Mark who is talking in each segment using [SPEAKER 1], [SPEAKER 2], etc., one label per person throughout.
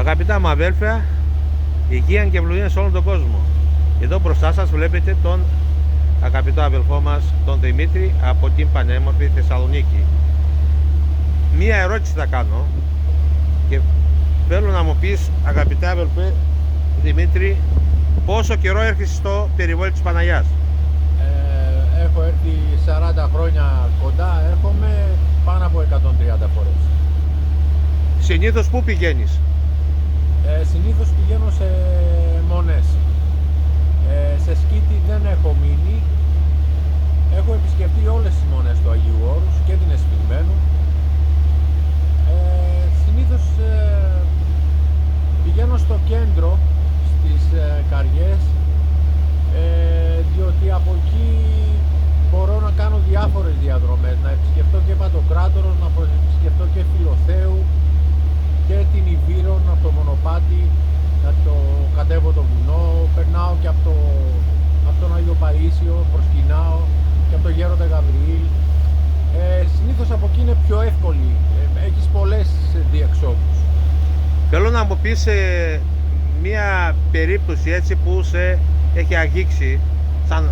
[SPEAKER 1] Αγαπητά μου αδέλφια, υγεία και ευλογία σε όλον τον κόσμο. Εδώ μπροστά σας βλέπετε τον αγαπητό αδελφό μας, τον Δημήτρη, από την πανέμορφη Θεσσαλονίκη. Μία ερώτηση θα κάνω και θέλω να μου πεις, αγαπητά αδελφέ Δημήτρη, πόσο καιρό έρχεσαι στο περιβόλι της Παναγιάς?
[SPEAKER 2] Έχω έρθει 40 χρόνια κοντά, έρχομαι πάνω από 130 φορές.
[SPEAKER 1] Συνήθως πού πηγαίνεις?
[SPEAKER 2] Συνήθως πηγαίνω σε μονές. Σε σκήτη δεν έχω μείνει. Έχω επισκεφτεί όλες τις μονές του Αγίου Όρους και την Εσφυγμένου. Συνήθως πηγαίνω στο κέντρο, στις Καριές, διότι από εκεί μπορώ να κάνω διάφορες διαδρομές, να επισκεφτώ και Παντοκράτορος, να επισκεφτώ και Φιλοθέου και την Ιβύρον από το μονοπάτι, να το κατέβω το βουνό, περνάω και από τον Άγιο Παΐσιο, προσκυνάω και από το Γέροντα Γαβριήλ. Συνήθως από εκεί είναι πιο εύκολη, έχεις πολλές διεξόδους.
[SPEAKER 1] Θέλω να μου πεις μία περίπτωση έτσι που σε έχει αγγίξει, σαν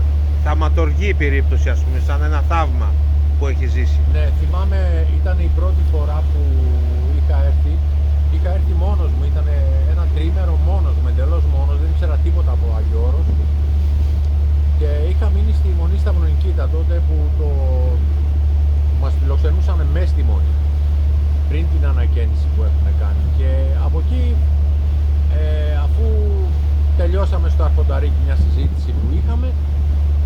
[SPEAKER 1] θαυματοργή περίπτωση, ας πούμε, σαν ένα θαύμα που έχει ζήσει.
[SPEAKER 2] Ναι, θυμάμαι, ήταν η πρώτη φορά που είχα έρθει. Είχα έρθει μόνος μου, ήταν ένα τρίμερο μόνος μου, εντελώς μόνος, δεν ήξερα τίποτα από Άγιο Όρος. Και είχα μείνει στη Μονή Σταυρονικήτα τότε που μας φιλοξενούσαν μέσα στη Μονή, πριν την ανακαίνιση που έχουμε κάνει. Και από εκεί, αφού τελειώσαμε στο Αρχονταρίκι μια συζήτηση που είχαμε,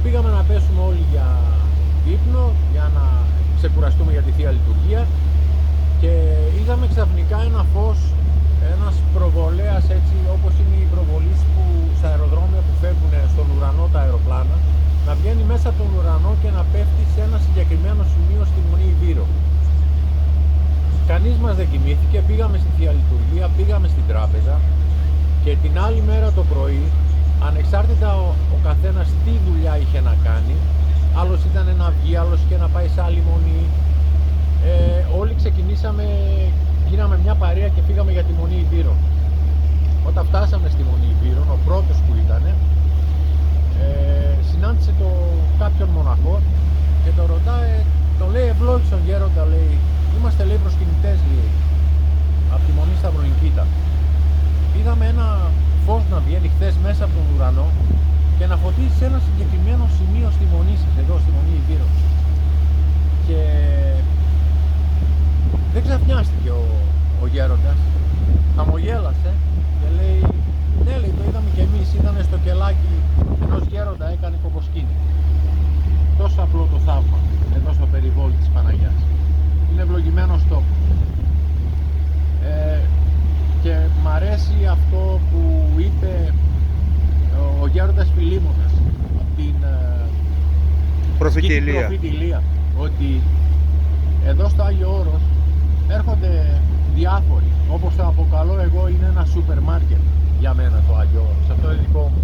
[SPEAKER 2] πήγαμε να πέσουμε όλοι για ύπνο, για να ξεκουραστούμε για τη Θεία Λειτουργία. Και είδαμε ξαφνικά ένα φως, ένας προβολέας, έτσι όπως είναι οι προβολείς που στα αεροδρόμια που φεύγουν στον ουρανό τα αεροπλάνα, να βγαίνει μέσα από τον ουρανό και να πέφτει σε ένα συγκεκριμένο σημείο στη Μονή Ιβύρο. Κανείς μας δεν κοιμήθηκε, πήγαμε στη Θεία Λειτουργία, πήγαμε στην τράπεζα και την άλλη μέρα το πρωί, ανεξάρτητα ο καθένας τι δουλειά είχε να κάνει, άλλος ήταν να βγει, άλλος είχε να πάει σε άλλη μονή, όλοι ξεκινήσαμε, γίναμε μια παρέα και πήγαμε για τη Μονή Ιβύρων. Όταν φτάσαμε στη Μονή Ιβύρων, ο πρώτος που ήταν, συνάντησε κάποιον μοναχό και το ρωτάει, τον λέει ευλόγησον γέροντα, λέει, είμαστε λέει προσκυνητές, λέει, από τη Μονή Σταυρονικήτα. Είδαμε ένα φως να βγαίνει χθες μέσα από τον ουρανό και να φωτίσει σε ένα συγκεκριμένο σημείο στη Μονή σας, εδώ στη Μονή Ιβύρων. Και δεν ξαφνιάστηκε ο γέροντας, χαμογέλασε και λέει, ναι, λέει, το είδαμε και εμείς, ήταν στο κελάκι ενός γέροντα, έκανε κομποσκήνη. Τόσο απλό το θαύμα εδώ στο περιβόλι της Παναγιάς. Είναι ευλογημένος τόπος. Και μ' αρέσει αυτό που είπε ο γέροντας Φιλίμωνας από την
[SPEAKER 1] προφήτη
[SPEAKER 2] Ηλία, ότι εδώ στο Άγιο Όρος έρχονται διάφοροι, όπως το αποκαλώ εγώ, είναι ένα σούπερ μάρκετ για μένα το Άγιο Όρος, αυτό είναι δικό μου.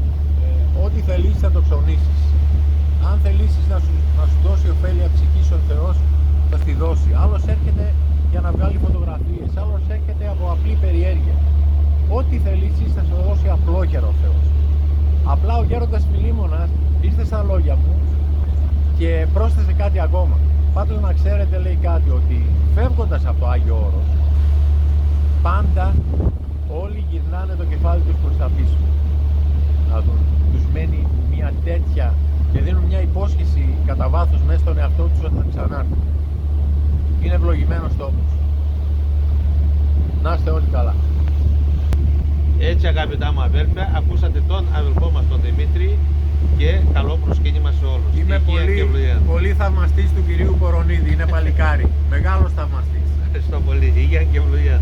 [SPEAKER 2] Ό,τι θελήσεις θα το ψωνίσεις. Αν θελήσεις να σου δώσει ωφέλεια ψυχής ο Θεός, θα στη δώσει. Άλλος έρχεται για να βγάλει φωτογραφίες, άλλος έρχεται από απλή περιέργεια. Ό,τι θελήσεις θα σου δώσει απλόχερα ο Θεός. Απλά ο γέροντας Φιλίμωνας ήρθε στα λόγια μου και πρόσθεσε κάτι ακόμα. Πάντως να ξέρετε, λέει κάτι, ότι φεύγοντας από το Άγιο Όρος, πάντα όλοι γυρνάνε το κεφάλι τους προς τα πίσω. Να δουν, τους μένει μια τέτοια και δίνουν μια υπόσχεση κατά βάθος μέσα στον εαυτό τους όταν ξανάρθουν. Είναι ευλογημένος τόπος. Να είστε όλοι καλά.
[SPEAKER 1] Έτσι, αγαπητά μου αδέλφια, ακούσατε τον αδελφό μας τον Δημήτρη και καλό προσκύνημα σε όλους.
[SPEAKER 2] Είμαι πολύ θαυμαστής του κυρίου Κορονίδη, είναι παλικάρι. Μεγάλος θαυμαστής.
[SPEAKER 1] Ευχαριστώ πολύ. Υγεία και ευλογία.